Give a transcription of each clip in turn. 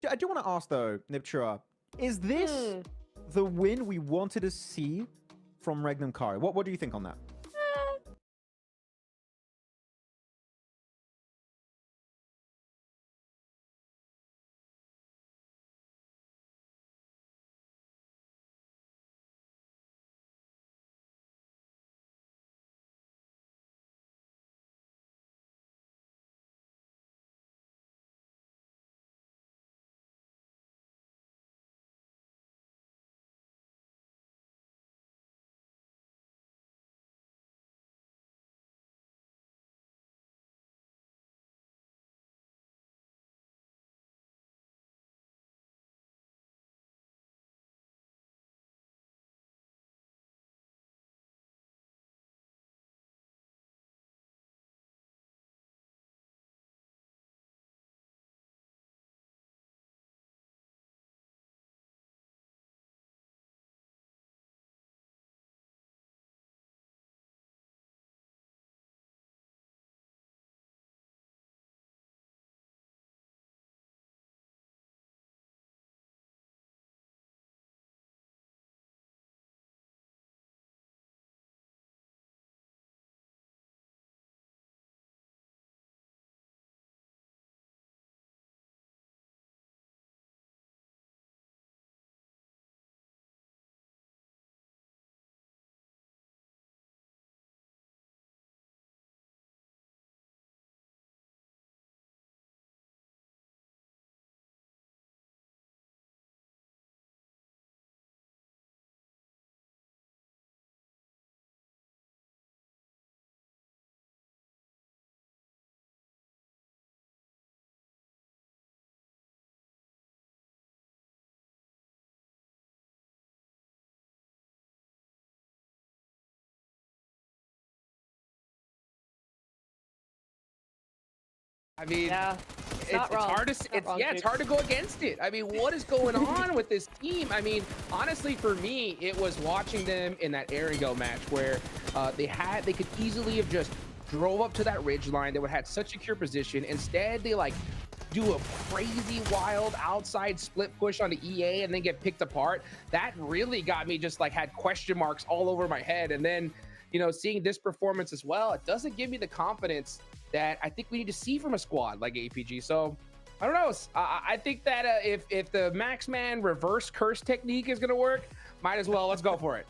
I do want to ask though, Niptura, is this the win we wanted to see from Regnum Kari? What do you think on that? I mean, Yeah, it's hard to it's hard to go against it. I mean, what is going on with this team? I mean, honestly, for me, it was watching them in that air and go match where they could easily have just drove up to that ridge line. They would have had such secure position. Instead, they like do a crazy wild outside split push on the EA and then get picked apart. That really got me just like had question marks all over my head. And then, you know, seeing this performance as well, it doesn't give me the confidence that I think we need to see from a squad like APG. So I don't know. I think that if the Maxman reverse curse technique is going to work, might as well. Let's go for it.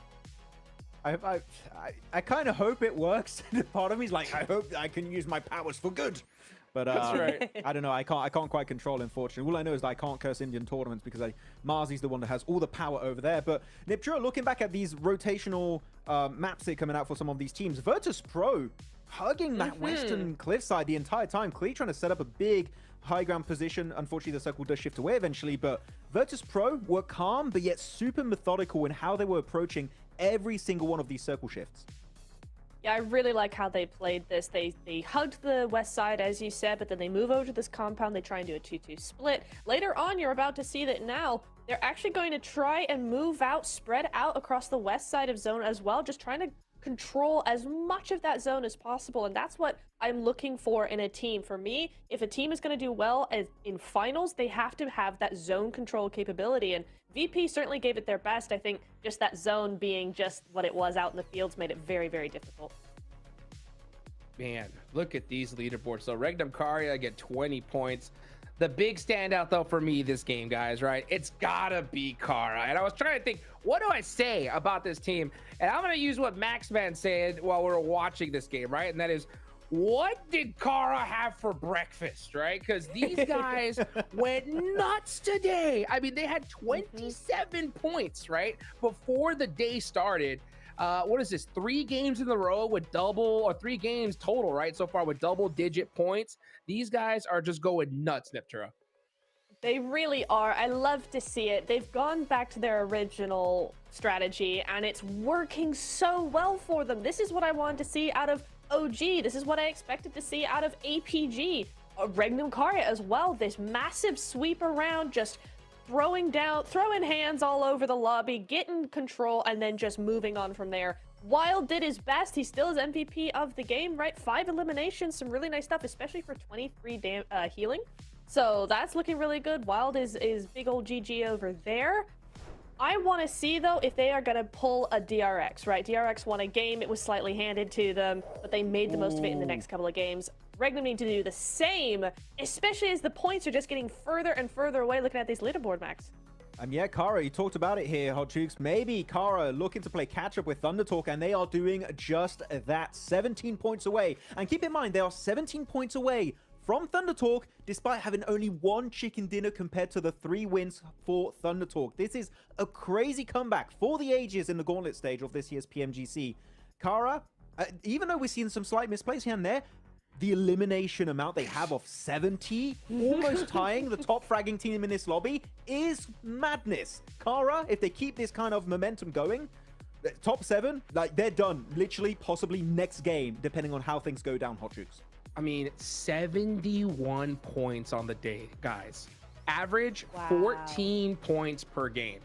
I kind of hope it works. Part of me's like, I hope I can use my powers for good. But That's right. I don't know. I can't quite control it, unfortunately. All I know is that I can't curse Indian tournaments because Marzi's the one that has all the power over there. But Niptura, looking back at these rotational maps that are coming out for some of these teams, Virtus Pro hugging that western cliffside the entire time, clearly trying to set up a big high ground position. Unfortunately, the circle does shift away eventually, but Virtus Pro were calm, but yet super methodical in how they were approaching every single one of these circle shifts. Yeah, I really like how they played this. They hugged the west side, as you said, but then they move over to this compound. They try and do a 2-2 split. Later on, you're about to see that now they're actually going to try and move out, spread out across the west side of zone as well, just trying to control as much of that zone as possible. And that's what I'm looking for in a team. For me, if a team is going to do well in finals, they have to have that zone control capability. And VP certainly gave it their best. I think just that zone being just what it was out in the fields made it very, very difficult. Man, look at these leaderboards. So Regnum Kari get 20 points. The big standout, though, for me this game, guys, right? It's gotta be Kara. And I was trying to think, what do I say about this team? And I'm gonna use what Maxman said while we were watching this game, right? And that is, what did Kara have for breakfast, right? Because these guys went nuts today. I mean, they had 27 points, right? Before the day started. What is this? 3 games in a row with double, or 3 games total, right? So far with double-digit points. These guys are just going nuts, Niptura. They really are. I love to see it. They've gone back to their original strategy, and it's working so well for them. This is what I wanted to see out of OG. This is what I expected to see out of APG. Regnum Kari as well. This massive sweep around, just throwing hands all over the lobby, getting control, and then just moving on from there. Wild did his best. He still is MVP of the game, right? 5 eliminations, some really nice stuff, especially for 23 healing. So that's looking really good. Wild is big old GG over there. I want to see, though, if they are going to pull a DRX, right? DRX won a game. It was slightly handed to them, but they made the most of it in the next couple of games. Regnum need to do the same, especially as the points are just getting further and further away looking at these leaderboard, Max. Yeah, Kara, you talked about it here, Hot Chooks. Maybe Kara looking to play catch-up with Thunder Talk, and they are doing just that. 17 points away. And keep in mind, they are 17 points away from Thunder Talk, despite having only 1 chicken dinner compared to the 3 wins for Thunder Talk. This is a crazy comeback for the ages in the gauntlet stage of this year's PMGC. Kara, even though we're seeing some slight misplays here and there, the elimination amount they have of 70, almost tying the top fragging team in this lobby, is madness. Kara, if they keep this kind of momentum going, top 7, like, they're done. Literally, possibly next game, depending on how things go down, Hot Chooks. I mean, 71 points on the day, guys. Average 14 points per game.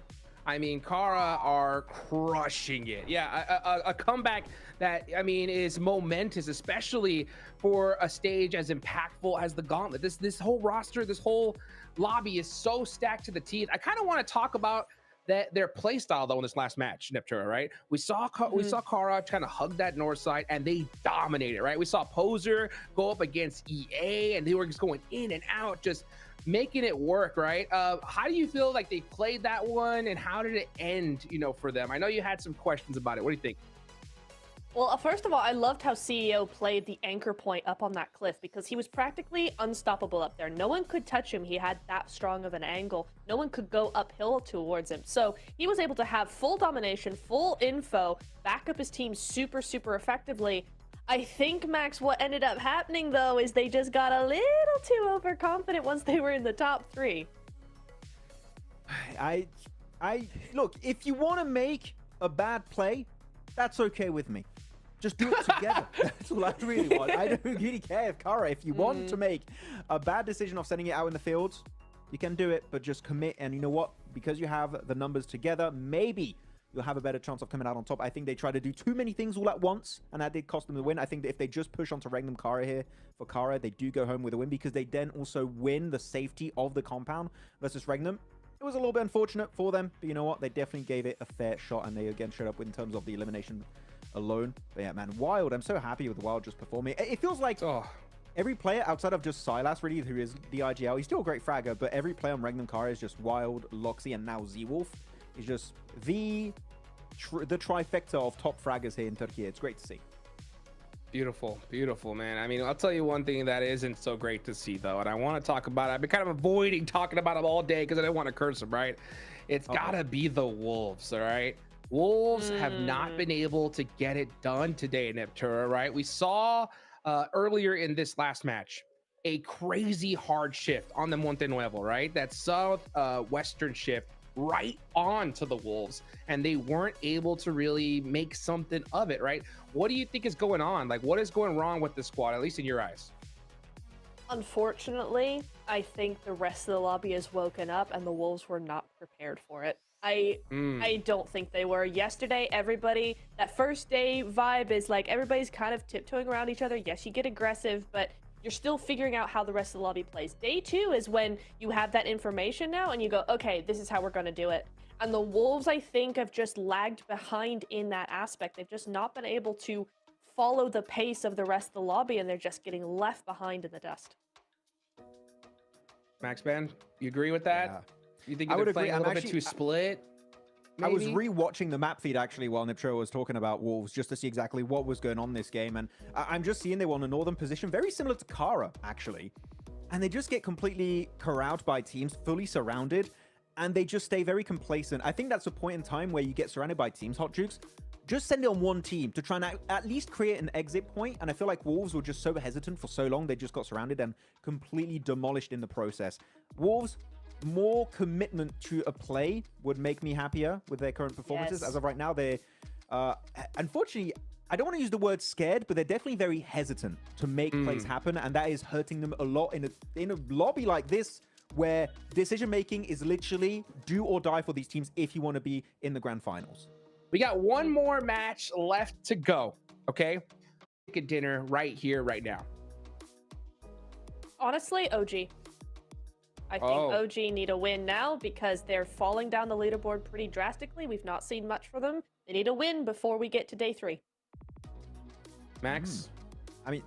I mean, Kara are crushing it. Yeah, a comeback that, I mean, is momentous, especially for a stage as impactful as the Gauntlet. This whole roster, this whole lobby is so stacked to the teeth. I kind of want to talk about their play style, though, in this last match, Neptura, right? We saw Kara kind of hug that north side, and they dominated, right? We saw Poser go up against EA, and they were just going in and out, just making it work, right? How do you feel like they played that one, and how did it end, you know, for them? I know you had some questions about it. What do you think? Well, first of all, I loved how CEO played the anchor point up on that cliff because he was practically unstoppable up there. No one could touch him. He had that strong of an angle. No one could go uphill towards him. So he was able to have full domination, full info, back up his team super, super effectively. I think, Max, what ended up happening, though, is they just got a little too overconfident once they were in the top 3. Look, if you want to make a bad play, that's okay with me. Just do it together. That's all I really want. I don't really care if Kara, if you want to make a bad decision of sending it out in the fields, you can do it, but just commit. And you know what? Because you have the numbers together, maybe you'll have a better chance of coming out on top. I think they tried to do too many things all at once, and that did cost them the win. I think that if they just push onto Regnum Kara here for Kara, they do go home with a win because they then also win the safety of the compound versus Regnum. It was a little bit unfortunate for them, but you know what? They definitely gave it a fair shot, and they again showed up in terms of the elimination alone. But yeah, man, Wild, I'm so happy with Wild just performing. It feels like every player outside of just Silas, really, who is the IGL, he's still a great fragger, but every player on Regnum Kara is just Wild, Loxy, and now Z-Wolf is just the trifecta of top fraggers here in Turkey. It's great to see. Beautiful, beautiful, man. I mean, I'll tell you one thing that isn't so great to see, though, and I want to talk about it. I've been kind of avoiding talking about them all day because I didn't want to curse them, right? It's gotta be the Wolves, all right? Wolves have not been able to get it done today, Neptura, right? We saw earlier in this last match a crazy hard shift on the Monte Nuevo, right? That southwestern shift right on to the Wolves, and they weren't able to really make something of it, right? What do you think is going on? Like, what is going wrong with the squad, at least in your eyes? Unfortunately, I think the rest of the lobby has woken up and the Wolves were not prepared for it. I don't think they were. Yesterday, everybody, that first day vibe is like everybody's kind of tiptoeing around each other. Yes, you get aggressive, but you're still figuring out how the rest of the lobby plays. Day 2 is when you have that information now and you go, okay, this is how we're going to do it. And the Wolves, I think, have just lagged behind in that aspect. They've just not been able to follow the pace of the rest of the lobby, and they're just getting left behind in the dust. Max Band, you agree with that? Yeah. You think they're playing a little bit too split? Maybe? I was re-watching the map feed actually while Niptro was talking about Wolves just to see exactly what was going on this game, and I'm just seeing they were on a northern position, very similar to Kara actually, and they just get completely corralled by teams, fully surrounded, and they just stay very complacent. I think that's a point in time where you get surrounded by teams, Hot Jukes. Just send it on one team to try and at least create an exit point, and I feel like Wolves were just so hesitant for so long, they just got surrounded and completely demolished in the process. Wolves, more commitment to a play would make me happier with their current performances. Yes. As of right now, they're unfortunately, I don't want to use the word scared, but they're definitely very hesitant to make plays happen, and that is hurting them a lot in a lobby like this where decision making is literally do or die for these teams if you want to be in the grand finals. We got one more match left to go, okay? Chicken dinner right here, right now. Honestly, OG. I think OG need a win now because they're falling down the leaderboard pretty drastically. We've not seen much for them. They need a win before we get to day 3. Max? I mean,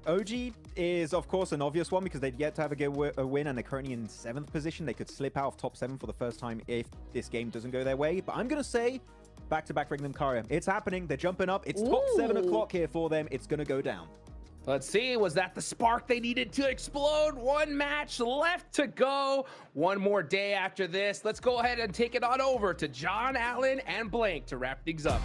OG is, of course, an obvious one because they'd yet to have a win, and they're currently in 7th position. They could slip out of top 7 for the first time if this game doesn't go their way. But I'm going to say back-to-back Regnum Karya. It's happening. They're jumping up. It's top 7 o'clock here for them. It's going to go down. Let's see, was that the spark they needed to explode? One match left to go. One more day after this. Let's go ahead and take it on over to John, Allen, and Blank to wrap things up.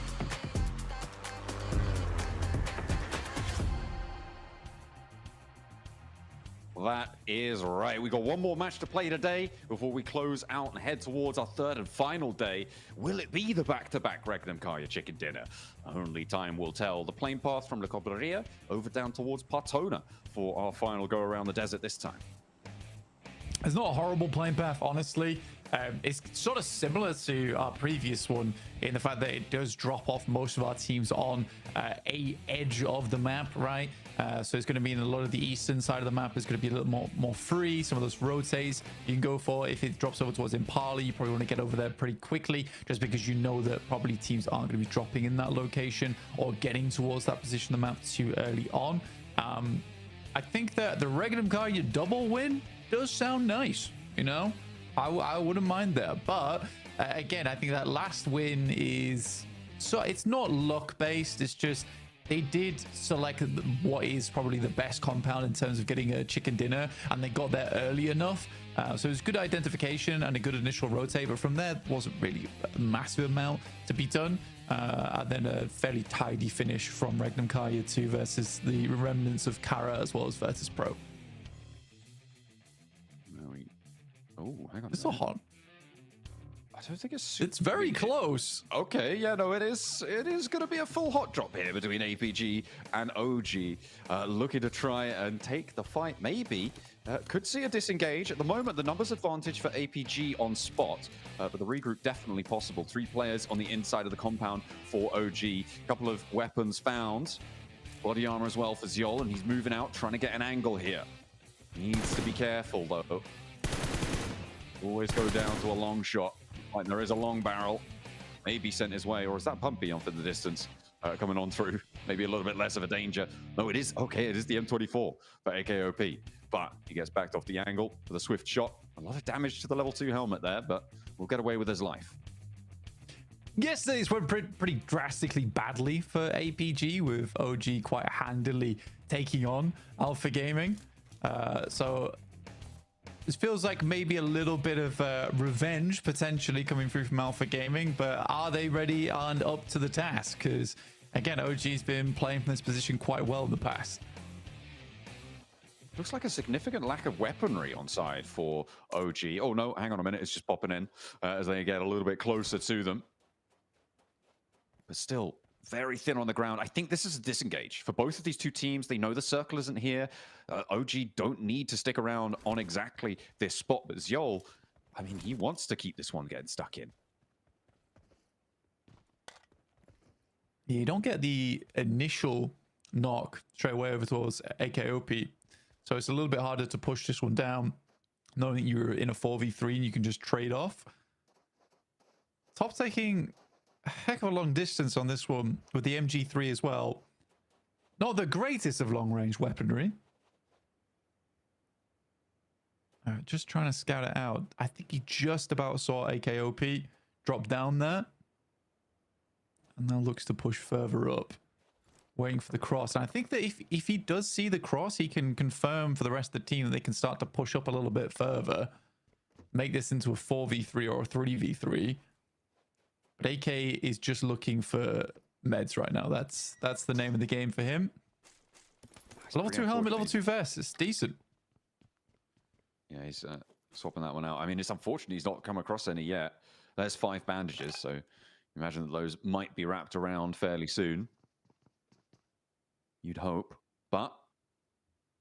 That is right. We got one more match to play today before we close out and head towards our 3rd and final day. Will it be the back-to-back Regnum Karya chicken dinner? Only time will tell. The plane path from La Cobreria over down towards Partona for our final go around the desert this time. It's not a horrible plane path, honestly. It's sort of similar to our previous one in the fact that it does drop off most of our teams on a edge of the map, right? So it's going to mean a lot of the eastern side of the map is going to be a little more free. Some of those rotates you can go for. If it drops over towards Impala, you probably want to get over there pretty quickly just because you know that probably teams aren't going to be dropping in that location or getting towards that position of the map too early on. I think that the Regnum Karya double win does sound nice, you know? I wouldn't mind that, but again, I think that last win is so it's not luck based. It's just they did select what is probably the best compound in terms of getting a chicken dinner, and they got there early enough. So it was good identification and a good initial rotate, but from there wasn't really a massive amount to be done. And then a fairly tidy finish from Regnum Karya 2 versus the remnants of Kara as well as Virtus Pro. Oh, hang on. It's not hot. I don't think it's... It's very close. Okay, yeah, no, it is. It is going to be a full hot drop here between APG and OG. Looking to try and take the fight, maybe. Could see a disengage. At the moment, the numbers advantage for APG on spot, but the regroup definitely possible. 3 players on the inside of the compound for OG. A couple of weapons found. Body armor as well for Zyol, and he's moving out, trying to get an angle here. Needs to be careful, though. Always go down to a long shot. Like there is a long barrel. Maybe sent his way, or is that Pumpy off in the distance coming on through? Maybe a little bit less of a danger. No, it is. Okay, it is the M24 for AKOP. But he gets backed off the angle with a swift shot. A lot of damage to the level 2 helmet there, but we'll get away with his life. Yesterday's went pretty drastically badly for APG, with OG quite handily taking on Alpha Gaming. So this feels like maybe a little bit of revenge potentially coming through from Alpha Gaming, but are they ready and up to the task? Because again, OG's been playing from this position quite well in the past. Looks like a significant lack of weaponry on side for OG. Oh no, hang on a minute, it's just popping in as they get a little bit closer to them. But still, very thin on the ground. I think this is a disengage for both of these two teams. They know the circle isn't here. OG don't need to stick around on exactly this spot, but Zyol, I mean, he wants to keep this one getting stuck in. You don't get the initial knock straight away over towards AKOP, so it's a little bit harder to push this one down, knowing you're in a 4v3 and you can just trade off. Top taking a heck of a long distance on this one with the MG3 as well. Not the greatest of long-range weaponry. Just trying to scout it out. I think he just about saw AKOP drop down there. And now looks to push further up, waiting for the cross. And I think that if he does see the cross, he can confirm for the rest of the team that they can start to push up a little bit further, make this into a 4v3 or a 3v3. But AK is just looking for meds right now. That's the name of the game for him. Level 2 helmet, level 2 vest. It's decent. Yeah, he's swapping that one out. I mean, it's unfortunate he's not come across any yet. There's 5 bandages, so imagine that those might be wrapped around fairly soon. You'd hope, but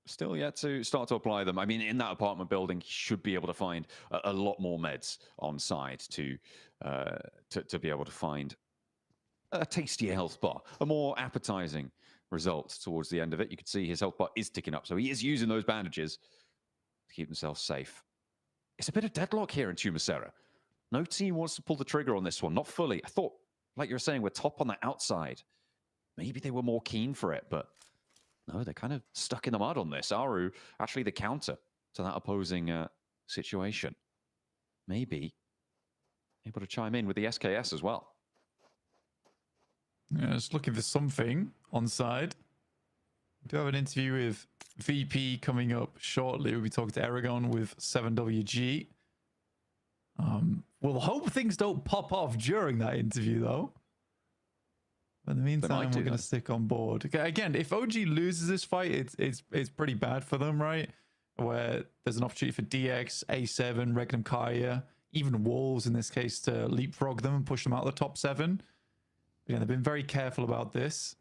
still yet to start to apply them. I mean, in that apartment building, he should be able to find a lot more meds on site to be able to find a tastier health bar, a more appetizing result towards the end of it. You can see his health bar is ticking up, so he is using those bandages to keep himself safe. it's a bit of deadlock here in Tumasera. No team wants to pull the trigger on this one, not fully. I thought, like you were saying, we're top on the outside. Maybe they were more keen for it, but no, they're kind of stuck in the mud on this. Aru, actually the counter to that opposing situation. Maybe able to chime in with the SKS as well. Yeah, just looking for something on side. We do have an interview with VP coming up shortly. We'll be talking to Aragon with 7WG. We'll hope things don't pop off during that interview, though. But in the meantime, we're going to stick on board. Again, if OG loses this fight, it's pretty bad for them, right? Where there's an opportunity for DX, A7, Regnum Kaya, even Wolves in this case to leapfrog them and push them out of the top 7. But yeah, they've been very careful about this.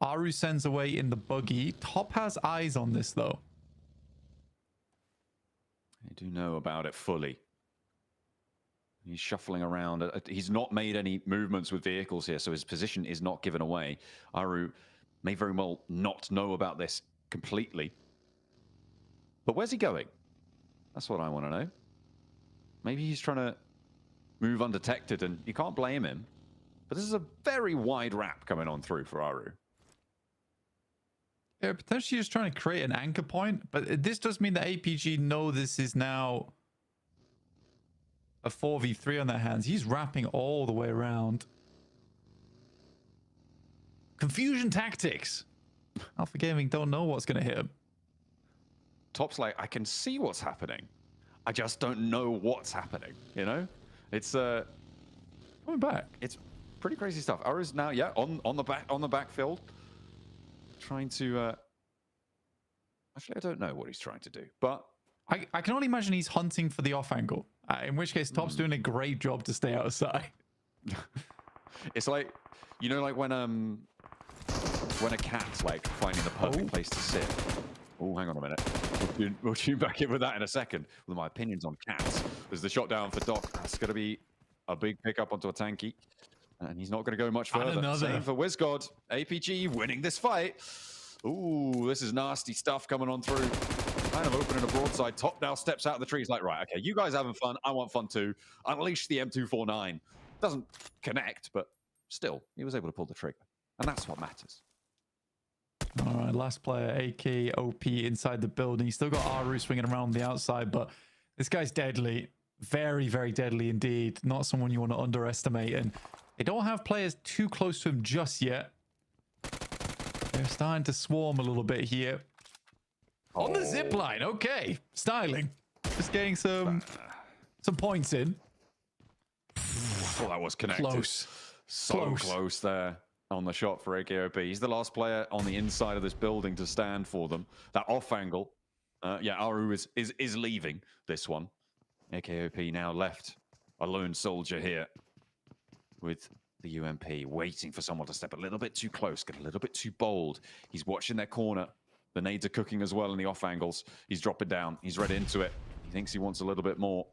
Aru sends away in the buggy. Top has eyes on this, though. I do know about it fully. He's shuffling around. He's not made any movements with vehicles here, so his position is not given away. Aru may very well not know about this completely. But where's he going? That's what I want to know. Maybe he's trying to move undetected, and you can't blame him. But this is a very wide wrap coming on through for Aru. Yeah, potentially just trying to create an anchor point, but this does mean that APG know this is now a 4v3 on their hands. He's wrapping all the way around. Confusion tactics. Alpha Gaming don't know what's going to hit him. Top's like, I can see what's happening. I just don't know what's happening, you know? It's coming back. It's pretty crazy stuff. Aru's now, yeah, on the backfield. Trying to actually, I don't know what he's trying to do, but I can only imagine he's hunting for the off angle. In which case, Top's doing a great job to stay outside. It's like, you know, like when a cat's like finding the perfect place to sit. Oh, hang on a minute. We'll tune back in with that in a second. With my opinions on cats. There's the shot down for Doc. That's going to be a big pickup onto a tanky. And he's not going to go much further. Same for WizGod. APG winning this fight. Ooh, this is nasty stuff coming on through. Kind of opening a broadside. Top now steps out of the tree. He's like, right, okay, you guys having fun. I want fun too. Unleash the M249. Doesn't connect, but still, he was able to pull the trigger. And that's what matters. All right, last player, AK, OP inside the building. He's still got Aru swinging around the outside, but this guy's deadly. Very, very deadly indeed. Not someone you want to underestimate. And they don't have players too close to him just yet. They're starting to swarm a little bit here. On the zip line, okay. Styling. Just getting some points in. Well, that was connected. Close. So close there on the shot for AKOP. He's the last player on the inside of this building to stand for them. That off angle. Yeah, Aru is leaving this one. AKOP now left a lone soldier here with the UMP, waiting for someone to step a little bit too close, get a little bit too bold. He's watching their corner. The nades are cooking as well in the off angles. He's dropping down. He's read into it. He thinks he wants a little bit more.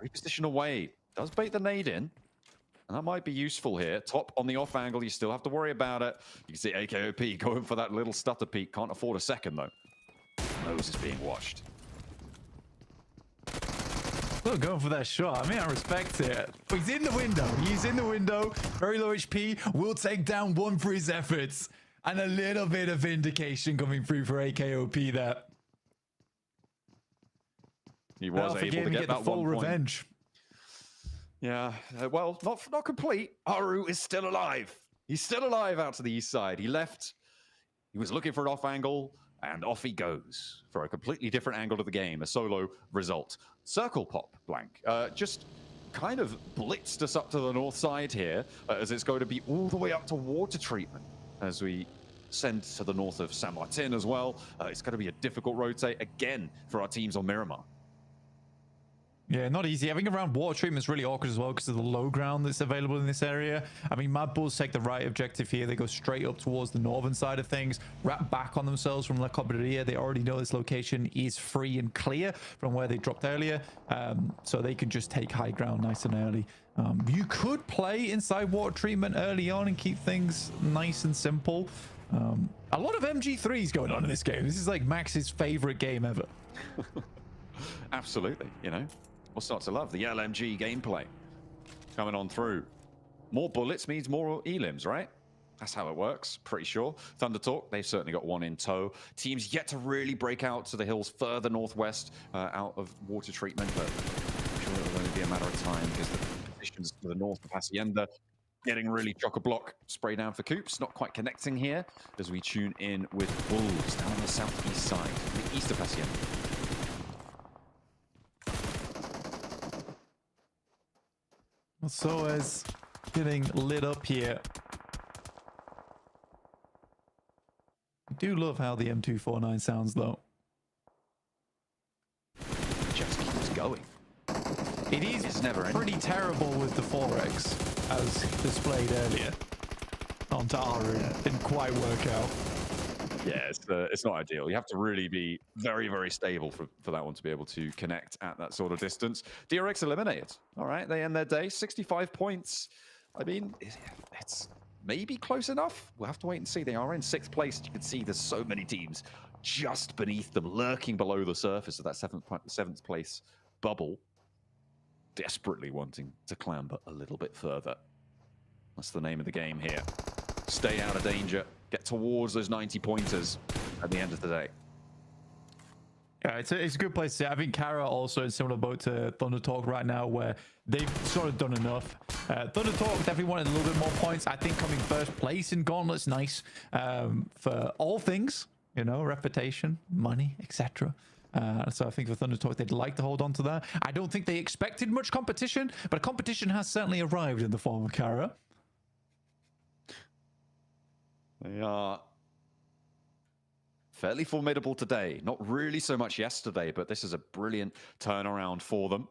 Reposition away. Does bait the nade in. And that might be useful here. Top on the off angle. You still have to worry about it. You can see AKOP going for that little stutter peek. Can't afford a second, though. Nose is being watched. Still going for that shot. I mean, I respect it. But he's in the window. He's in the window. Very low HP. Will take down one for his efforts. And a little bit of vindication coming through for AKOP there. He was able to get that full revenge. Yeah, well, not complete. Aru is still alive. He's still alive out to the east side. He left. He was looking for an off angle, and off he goes for a completely different angle to the game. A solo result. Circle pop, Blank. Just kind of blitzed us up to the north side here, as it's going to be all the way up to water treatment as we send to the north of San Martin as well. It's going to be a difficult rotate again for our teams on Miramar. Yeah, not easy. Having around water treatment is really awkward as well because of the low ground that's available in this area. I mean, Mad Bulls take the right objective here. They go straight up towards the northern side of things, wrap back on themselves from La Cobreria. They already know this location is free and clear from where they dropped earlier, so they can just take high ground nice and early. You could play inside water treatment early on and keep things nice and simple. A lot of MG3s going on in this game. This is like Max's favorite game ever. Absolutely, you know. We'll start to love the LMG gameplay coming on through. More bullets means more elims, right? That's how it works, pretty sure. Thunder Talk, they've certainly got one in tow. Teams yet to really break out to the hills further northwest out of water treatment, but I'm sure it'll only be a matter of time because the positions to the north of Hacienda getting really chock-a-block. Spray down for Coops, not quite connecting here as we tune in with Wolves down on the southeast side, the east of Hacienda. So is getting lit up here. I do love how the M249 sounds though. It just keeps going. It is It's never pretty terrible with the 4X, as displayed earlier. On Taru, didn't quite work out. Yeah, it's not ideal. You have to really be very, very stable for that one to be able to connect at that sort of distance. DRX eliminated. All right, they end their day. 65 points. I mean, it's maybe close enough. We'll have to wait and see. They are in 6th place. You can see there's so many teams just beneath them, lurking below the surface of that 7th place bubble, desperately wanting to clamber a little bit further. That's the name of the game here. Stay out of danger. Get towards those 90 pointers at the end of the day. Yeah, it's a good place to see. I think Kara also in similar boat to Thunder Talk right now, where they've sort of done enough. Thunder Talk definitely wanted a little bit more points. I think coming 1st place in Gauntlet's nice for all things, you know, reputation, money, etc. So I think for Thunder Talk, they'd like to hold on to that. I don't think they expected much competition, but competition has certainly arrived in the form of Kara. They are fairly formidable today. Not really so much yesterday, but this is a brilliant turnaround for them.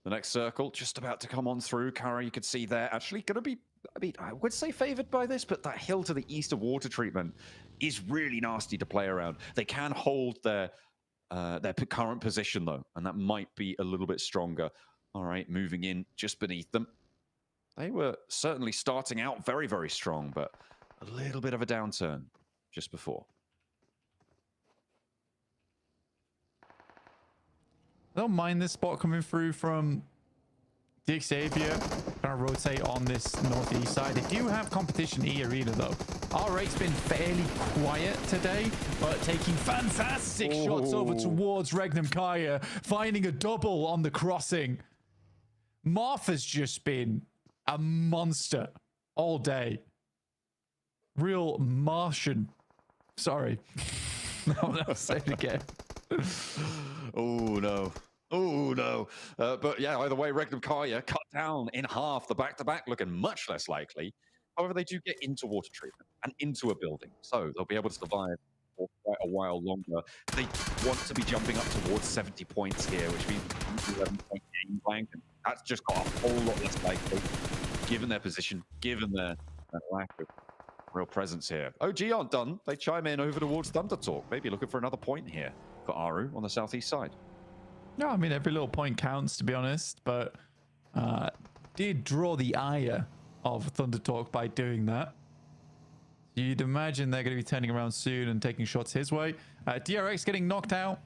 The next circle just about to come on through. Kara, you could see there, actually going to be, I mean, I would say favored by this, but that hill to the east of water treatment is really nasty to play around. They can hold their current position, though, and that might be a little bit stronger. All right, moving in just beneath them. They were certainly starting out very, very strong, but a little bit of a downturn just before. I don't mind this spot coming through from the Xavier. Trying to rotate on this northeast side. They do have competition E arena though. R8's been fairly quiet today, but taking fantastic shots over towards Regnum Kaya, finding a double on the crossing. Martha's just been a monster all day. Real Martian. Sorry. No, say it again. Oh, no. Oh, no. But yeah, either way, Regnum Kaya cut down in half. The back-to-back looking much less likely. However, they do get into water treatment and into a building, so they'll be able to survive for quite a while longer. They want to be jumping up towards 70 points here, which means 11-point game blank. And that's just got a whole lot less likely, given their position, given their lack of real presence here. OG aren't done. They chime in over towards Thunder Talk, maybe looking for another point here for Aru on the southeast side. No, I mean, every little point counts, to be honest, but did draw the ire of Thunder Talk by doing that. You'd imagine they're going to be turning around soon and taking shots his way. DRX getting knocked out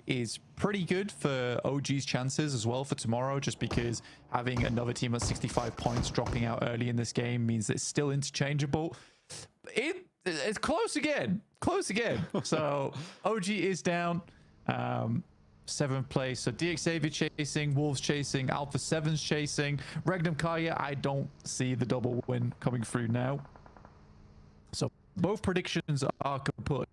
is pretty good for OG's chances as well for tomorrow, just because having another team at 65 points dropping out early in this game means it's still interchangeable. It's close again. Close again. So OG is down. 7th place. So DXAV chasing, Wolves chasing, Alpha 7's chasing. Regnum Kaya, I don't see the double win coming through now. So both predictions are kaput.